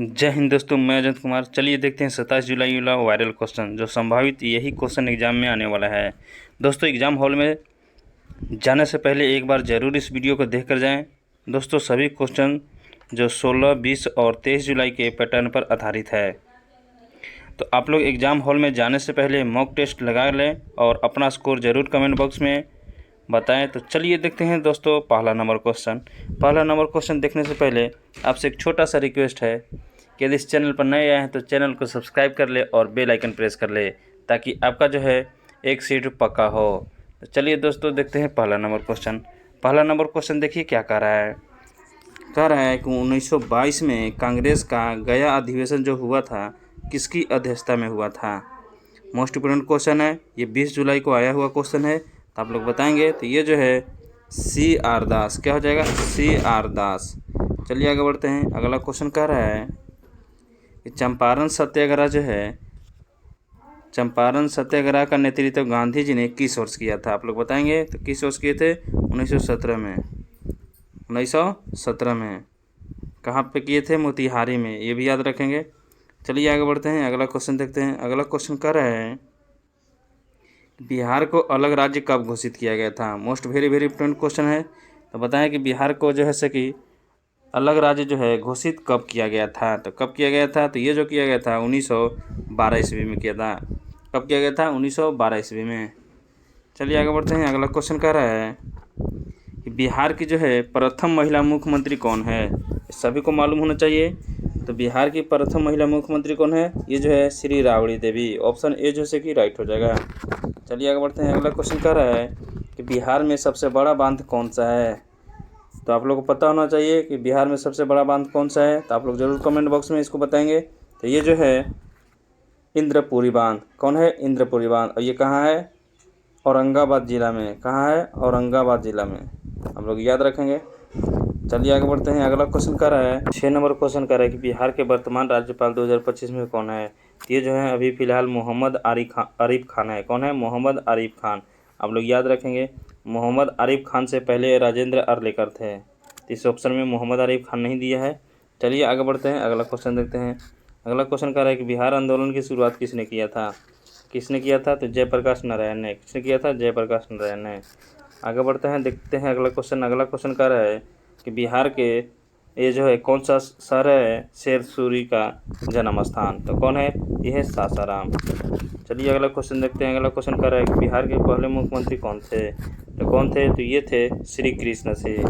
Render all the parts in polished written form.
जय हिंद दोस्तों, मैं अजंत कुमार। चलिए देखते हैं 27 जुलाई वाला वायरल क्वेश्चन, जो संभावित यही क्वेश्चन एग्ज़ाम में आने वाला है। दोस्तों, एग्ज़ाम हॉल में जाने से पहले एक बार ज़रूर इस वीडियो को देख कर जाएँ। दोस्तों, सभी क्वेश्चन जो 16, 20 और 23 जुलाई के पैटर्न पर आधारित है। तो आप लोग एग्ज़ाम हॉल में जाने से पहले मॉक टेस्ट लगा लें और अपना स्कोर ज़रूर कमेंट बॉक्स में बताएं। तो चलिए देखते हैं दोस्तों पहला नंबर क्वेश्चन देखने से पहले आपसे एक छोटा सा रिक्वेस्ट है कि यदि इस चैनल पर नए आए हैं तो चैनल को सब्सक्राइब कर ले और बेल आइकन प्रेस कर ले, ताकि आपका जो है एक सीट पक्का हो। तो चलिए दोस्तों देखते हैं पहला नंबर क्वेश्चन देखिए क्या कह रहा है कि 1922 में कांग्रेस का गया अधिवेशन जो हुआ था किसकी अध्यक्षता में हुआ था। मोस्ट इम्पोर्टेंट क्वेश्चन है, ये 20 जुलाई को आया हुआ क्वेश्चन है। तो आप लोग बताएंगे तो ये जो है CR दास, क्या हो जाएगा CR दास। चलिए आगे बढ़ते हैं। अगला क्वेश्चन कह रहा है कि चंपारण सत्याग्रह का नेतृत्व गांधी जी ने किस वर्ष किया था। आप लोग बताएंगे तो किस वर्ष किए थे। 1917 में। कहाँ पे किए थे, मोतिहारी में, ये भी याद रखेंगे। चलिए आगे बढ़ते हैं, अगला क्वेश्चन देखते हैं। अगला क्वेश्चन कह रहा है बिहार को अलग राज्य कब घोषित किया गया था। मोस्ट वेरी इंपॉर्टेंट क्वेश्चन है। तो बताएं कि बिहार को जो है से कि अलग राज्य जो है घोषित कब किया गया था। तो कब किया गया था, तो ये जो किया गया था 1912 ईस्वी में किया था। कब किया गया था, 1912 ईस्वी में। चलिए आगे बढ़ते हैं। अगला क्वेश्चन कह रहा है कि बिहार की जो है प्रथम महिला मुख्यमंत्री कौन है। सभी को मालूम होना चाहिए। तो बिहार की प्रथम महिला मुख्यमंत्री कौन है, ये जो है श्री राबड़ी देवी। ऑप्शन ए जो है कि राइट हो जाएगा। चलिए आगे बढ़ते हैं। अगला क्वेश्चन कह रहा है कि बिहार में सबसे बड़ा बांध कौन सा है। तो आप लोग को पता होना चाहिए कि बिहार में सबसे बड़ा बांध कौन सा है। तो आप लोग ज़रूर कमेंट बॉक्स में इसको बताएंगे। तो ये जो है इंद्रपुरी बांध। कौन है, इंद्रपुरी बांध। और ये कहाँ है, औरंगाबाद ज़िला में। कहाँ है, औरंगाबाद ज़िला में। आप लोग याद रखेंगे। चलिए आगे बढ़ते हैं। अगला क्वेश्चन कह रहा है 6 नंबर क्वेश्चन कह रहा है कि बिहार के वर्तमान राज्यपाल 2025 में कौन है। ये जो है अभी फ़िलहाल मोहम्मद आरिफ खान है। कौन है, मोहम्मद आरिफ खान। आप लोग याद रखेंगे। मोहम्मद आरिफ खान से पहले राजेंद्र अरलेकर थे। इस ऑप्शन में मोहम्मद आरिफ खान नहीं दिया है। चलिए आगे बढ़ते हैं, अगला क्वेश्चन देखते हैं। अगला क्वेश्चन कह रहा है कि बिहार आंदोलन की शुरुआत किसने किया था। तो जयप्रकाश नारायण ने। किसने किया था, जयप्रकाश नारायण ने। आगे बढ़ते हैं, देखते हैं अगला क्वेश्चन कह रहा है कि बिहार के ये जो है कौन सा शहर है शेर सूरी का जन्म स्थान। तो कौन है, यह है सासाराम। चलिए अगला क्वेश्चन देखते हैं। अगला क्वेश्चन कर रहा है कि बिहार के पहले मुख्यमंत्री कौन थे। तो ये थे श्री कृष्ण सिंह।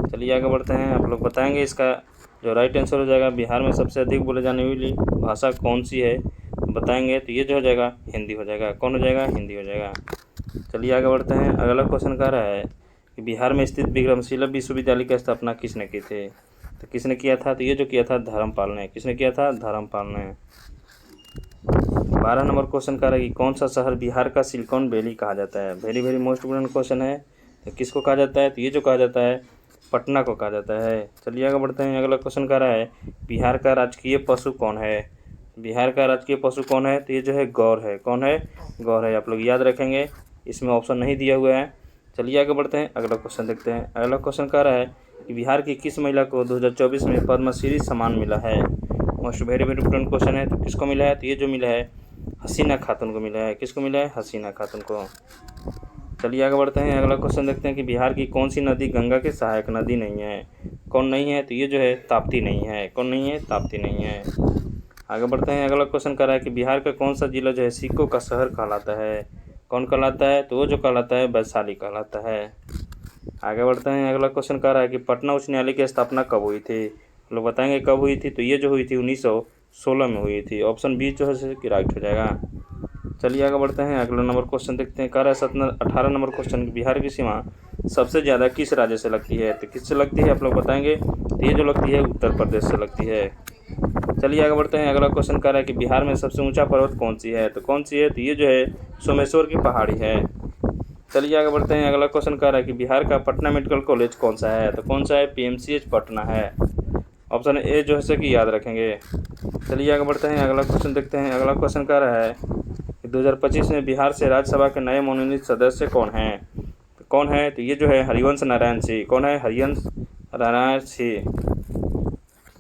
चलिए आगे बढ़ते हैं। आप लोग बताएंगे इसका जो राइट आंसर हो जाएगा बिहार में सबसे अधिक बोले जाने वाली भाषा कौन सी है। तो बताएंगे तो ये जो हो जाएगा हिंदी हो जाएगा। कौन हो जाएगा, हिंदी हो जाएगा। चलिए आगे बढ़ते हैं। अगला क्वेश्चन कह रहा है कि बिहार में स्थित विक्रमशिला विश्वविद्यालय की स्थापना किसने की थी। तो किसने किया था, तो ये जो किया था धर्मपाल ने। किसने किया था, धर्मपाल ने। 12 नंबर क्वेश्चन कह रहा है कि कौन सा शहर बिहार का सिलिकॉन वैली कहा जाता है। वेरी मोस्ट इम्पोर्टेंट क्वेश्चन है। तो किसको कहा जाता है, तो ये जो कहा जाता है पटना को कहा जाता है। चलिए आगे बढ़ते हैं। अगला क्वेश्चन कह रहा है बिहार का राजकीय पशु कौन है। तो ये जो है गौर है। कौन है, गौर है। आप लोग याद रखेंगे, इसमें ऑप्शन नहीं दिया हुआ है। चलिए आगे बढ़ते हैं, अगला क्वेश्चन देखते हैं। अगला क्वेश्चन कह रहा है कि बिहार की किस महिला को 2024 में पद्मश्री सम्मान मिला है। मोस्ट वेरी इंपॉर्टेंट क्वेश्चन है। तो किसको मिला है, तो ये जो मिला है हसीना खातून को मिला है। किसको मिला है, हसीना खातून को। चलिए आगे बढ़ते हैं। अगला क्वेश्चन देखते हैं कि बिहार की कौन सी नदी गंगा की सहायक नदी नहीं है। कौन नहीं है, तो ये जो है ताप्ती नहीं है। कौन नहीं है, ताप्ती नहीं है। आगे बढ़ते हैं। अगला क्वेश्चन कह रहा है कि बिहार का कौन सा जिला जो है सिक्कों का शहर कहलाता है। कौन कहलाता है, तो वो जो कहलाता है वैशाली कहलाता है। आगे बढ़ते हैं। अगला क्वेश्चन कह रहा है कि पटना उच्च न्यायालय की स्थापना कब हुई थी। लोग बताएंगे कब हुई थी। तो ये जो हुई थी 1916 में हुई थी। ऑप्शन बी जो है कि राइट हो जाएगा। चलिए आगे बढ़ते हैं। अगला नंबर क्वेश्चन देखते हैं। कह रहा है 18 नंबर क्वेश्चन, बिहार की सीमा सबसे ज़्यादा किस राज्य से लगती है। तो किससे लगती है, आप लोग बताएंगे। तो ये जो लगती है उत्तर प्रदेश से लगती है। चलिए आगे बढ़ते हैं। अगला क्वेश्चन कह रहा है कि बिहार में सबसे ऊंचा पर्वत कौन सी है। तो ये जो है सोमेश्वर की पहाड़ी है। चलिए आगे बढ़ते हैं। अगला क्वेश्चन कह रहा है कि बिहार का पटना मेडिकल कॉलेज कौन सा है। तो कौन सा है, PMCH पटना है। ऑप्शन ए जो है कि याद रखेंगे। चलिए आगे बढ़ते हैं। अगला क्वेश्चन देखते हैं। अगला क्वेश्चन कह रहा है कि 2025 में बिहार से राज्यसभा के नए मनोनीत सदस्य कौन हैं। तो ये जो है हरिवंश नारायण सिंह। कौन है, हरिवंश नारायण सिंह।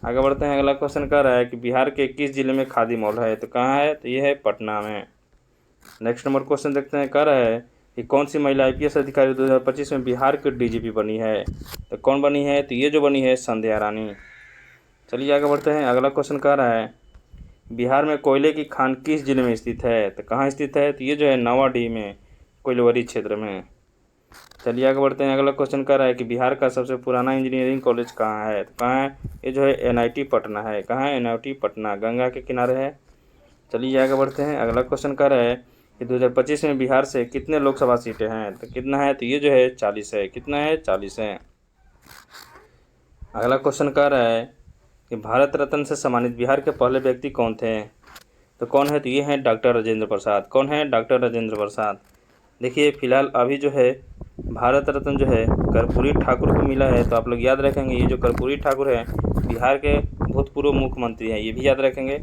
आगे बढ़ते हैं। अगला क्वेश्चन कह रहा है कि बिहार के किस जिले में खादी मॉल है? तो कहाँ है? तो ये है पटना में। नेक्स्ट नंबर क्वेश्चन देखते हैं। कह रहा है कि कौन सी महिला IPS अधिकारी 2025 में बिहार की DGP बनी है? तो कौन बनी है? तो ये जो बनी है संध्या रानी। चलिए आगे बढ़ते हैं। अगला क्वेश्चन कह रहा है बिहार में कोयले की खान किस जिले में स्थित है? तो कहाँ स्थित है? तो ये जो है नवाडीह में, कोइलवरी क्षेत्र में। चलिए आगे बढ़ते हैं। अगला क्वेश्चन कह रहा है कि बिहार का सबसे पुराना इंजीनियरिंग कॉलेज कहाँ है? तो कहाँ है? ये जो है NIT पटना है। कहाँ है? NIT पटना, गंगा के किनारे है। चलिए आगे बढ़ते हैं। अगला क्वेश्चन कह रहा है कि 2025 में बिहार से कितने लोकसभा सीटें हैं? तो कितना है? तो ये जो है 40 है। कितना है? 40 है। अगला क्वेश्चन कह रहा है कि भारत रत्न से सम्मानित बिहार के पहले व्यक्ति कौन थे? तो कौन है? तो ये हैं डॉक्टर राजेंद्र प्रसाद। कौन है? डॉक्टर राजेंद्र प्रसाद। देखिए फिलहाल अभी जो है भारत रत्न जो है कर्पूरी ठाकुर को मिला है। तो आप लोग याद रखेंगे ये जो कर्पूरी ठाकुर है बिहार के भूतपूर्व मुख्यमंत्री हैं, ये भी याद रखेंगे।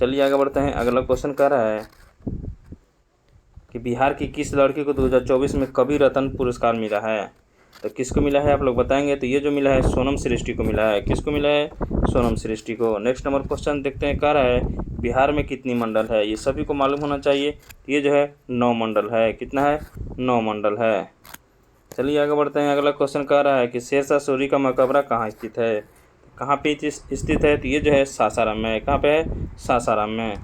चलिए आगे बढ़ते हैं। अगला क्वेश्चन कह रहा है कि बिहार की किस लड़की को 2024 में कवि रत्न पुरस्कार मिला है? तो किसको मिला है आप लोग बताएंगे? तो ये जो मिला है सोनम श्रेष्ठी को मिला है। किसको मिला है? सोनम श्रेष्ठी को। नेक्स्ट नंबर क्वेश्चन देखते हैं। कह रहा है बिहार में कितनी मंडल है? ये सभी को मालूम होना चाहिए। ये जो है 9 मंडल है। कितना है? 9 मंडल है। चलिए आगे बढ़ते हैं। अगला क्वेश्चन कह रहा है कि शेरशाह सूरी का मकबरा कहाँ स्थित है? कहाँ पे स्थित है? तो ये जो है सासाराम में। कहाँ पे है? सासाराम में।